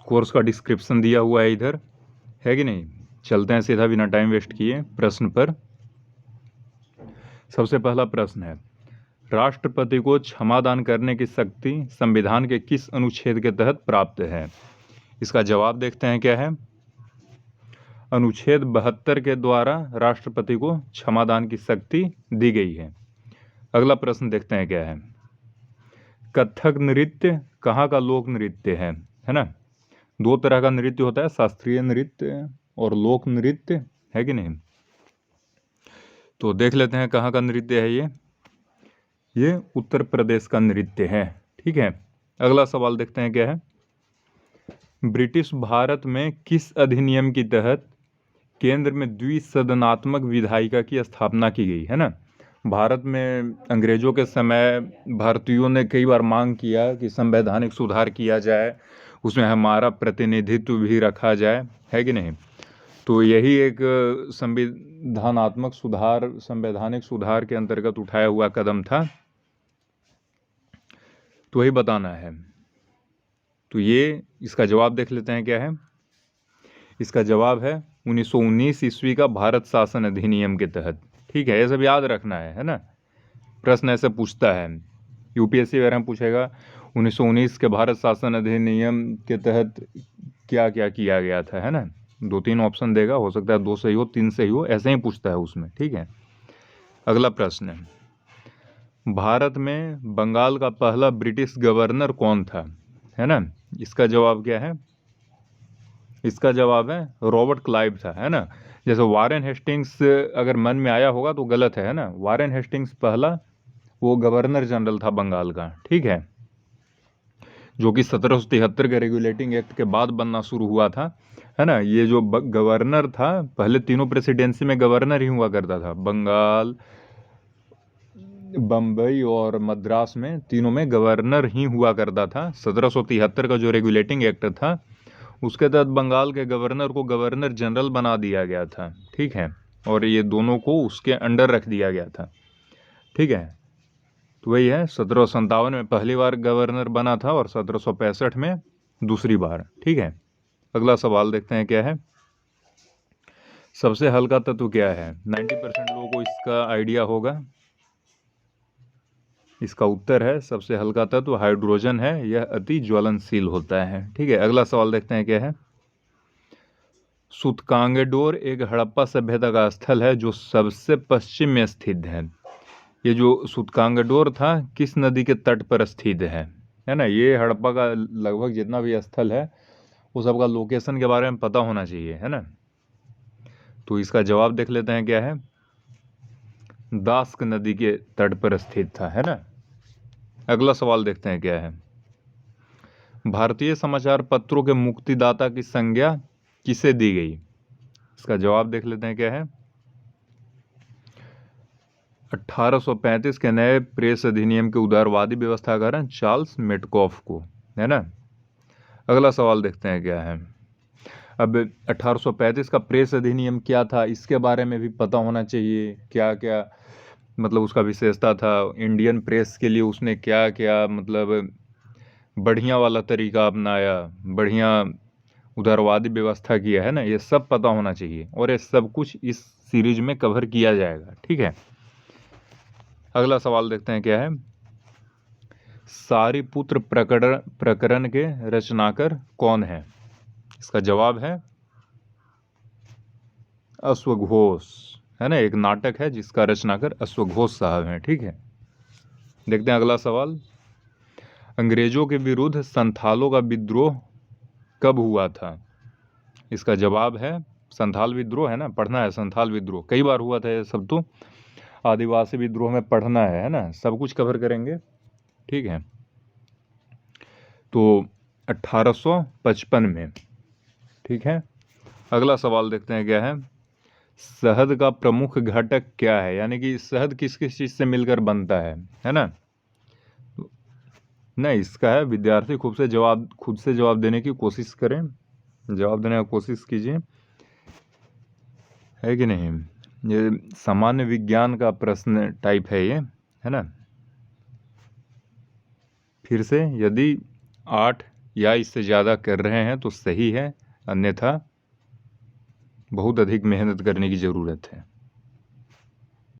Course का description दिया हुआ है इधर, है कि नहीं। चलते हैं सीधा बिना टाइम वेस्ट किए प्रश्न पर। सबसे पहला प्रश्न है, राष्ट्रपति को क्षमादान करने की शक्ति संविधान के किस अनुच्छेद के तहत प्राप्त है? इसका जवाब देखते हैं क्या है। अनुच्छेद 72 के द्वारा राष्ट्रपति को क्षमादान की शक्ति दी गई है। अगला प्रश्न देखते हैं क्या है। कथक नृत्य कहाँ का लोक नृत्य है ना। दो तरह का नृत्य होता है, शास्त्रीय नृत्य और लोक नृत्य, है कि नहीं। तो देख लेते हैं कहाँ का नृत्य है ये उत्तर प्रदेश का नृत्य है। ठीक है, अगला सवाल देखते हैं क्या है। ब्रिटिश भारत में किस अधिनियम के तहत केंद्र में द्विसदनात्मक विधायिका की स्थापना की गई है ना। भारत में अंग्रेजों के समय भारतीयों ने कई बार मांग किया कि संवैधानिक सुधार किया जाए, उसमें हमारा प्रतिनिधित्व भी रखा जाए, है कि नहीं। तो यही एक संविधानात्मक सुधार, संवैधानिक सुधार के अंतर्गत उठाया हुआ कदम था, तो वही बताना है। तो ये इसका जवाब देख लेते हैं क्या है। इसका जवाब है 1919 ईस्वी का भारत शासन अधिनियम के तहत। ठीक है, ये सब याद रखना है ना। प्रश्न ऐसे पूछता है यूपीएससी वगैरह में पूछेगा 1919 के भारत शासन अधिनियम के तहत क्या क्या किया गया था, है ना। 2-3 ऑप्शन देगा, हो सकता है 2 सही हो 3 सही हो, ऐसे ही पूछता है उसमें। ठीक है, अगला प्रश्न है, भारत में बंगाल का पहला ब्रिटिश गवर्नर कौन था, है ना। इसका जवाब क्या है। इसका जवाब है रॉबर्ट क्लाइव था, है ना। जैसे वारेन हेस्टिंग्स अगर मन में आया होगा तो गलत है ना। वारेन हेस्टिंग्स पहला वो गवर्नर जनरल था बंगाल का, ठीक है, जो कि 1773 के रेगुलेटिंग एक्ट के बाद बनना शुरू हुआ था, है ना। ये जो गवर्नर था, पहले तीनों प्रेसिडेंसी में गवर्नर ही हुआ करता था, बंगाल, बम्बई और मद्रास में तीनों में गवर्नर ही हुआ करता था। 1773 का जो रेगुलेटिंग एक्ट था उसके तहत बंगाल के गवर्नर को गवर्नर जनरल बना दिया गया था, ठीक है, और ये दोनों को उसके अंडर रख दिया गया था। ठीक है, तो वही है, 1757 में पहली बार गवर्नर बना था और 1765 में दूसरी बार। ठीक है, अगला सवाल देखते हैं क्या है। सबसे हल्का तत्व क्या है। 90% लोगों को इसका आइडिया होगा। इसका उत्तर है सबसे हल्का तत्व हाइड्रोजन है, यह अति ज्वलनशील होता है। ठीक है, अगला सवाल देखते हैं क्या है। सूतकांगेडोर एक हड़प्पा सभ्यता का स्थल है जो सबसे पश्चिम में स्थित है। ये जो सूतकांगेडोर था किस नदी के तट पर स्थित है ना। ये हड़प्पा का लगभग जितना भी स्थल है वो सबका लोकेशन के बारे में पता होना चाहिए, है ना। तो इसका जवाब देख लेते हैं क्या है। दास्क नदी के तट पर स्थित था, है ना। अगला सवाल देखते हैं क्या है। भारतीय समाचार पत्रों के मुक्तिदाता की संज्ञा किसे दी गई। इसका जवाब देख लेते हैं क्या है। 1835 के नए प्रेस अधिनियम के उदारवादी व्यवस्थाकार चार्ल्स मेटकॉफ को, है ना। अगला सवाल देखते हैं क्या है। अब 1835 का प्रेस अधिनियम क्या था इसके बारे में भी पता होना चाहिए, क्या क्या मतलब उसका विशेषता था, इंडियन प्रेस के लिए उसने क्या क्या मतलब बढ़िया वाला तरीका अपनाया, बढ़िया उदारवादी व्यवस्था किया, है ना। ये सब पता होना चाहिए और ये सब कुछ इस सीरीज में कवर किया जाएगा। ठीक है, अगला सवाल देखते हैं क्या है। सारीपुत्र प्रकरण के रचनाकार कौन है। इसका जवाब है अश्वघोष, है ना। एक नाटक है जिसका रचनाकार अश्वघोष साहब हैं। ठीक है, देखते हैं अगला सवाल। अंग्रेजों के विरुद्ध संथालों का विद्रोह कब हुआ था। इसका जवाब है संथाल विद्रोह, है ना, पढ़ना है। संथाल विद्रोह कई बार हुआ था ये सब, तो आदिवासी विद्रोह में पढ़ना है ना, सब कुछ कवर करेंगे। ठीक है, तो 1855 में। ठीक है, अगला सवाल देखते हैं क्या है। शहद का प्रमुख घटक क्या है, यानी कि शहद किस किस चीज से मिलकर बनता है ना। नहीं, इसका है विद्यार्थी खुद से जवाब देने की कोशिश करें, जवाब देने की कोशिश कीजिए, है कि नहीं। ये सामान्य विज्ञान का प्रश्न टाइप है ये, है ना। फिर से, यदि 8 या इससे ज़्यादा कर रहे हैं तो सही है, अन्यथा बहुत अधिक मेहनत करने की ज़रूरत है।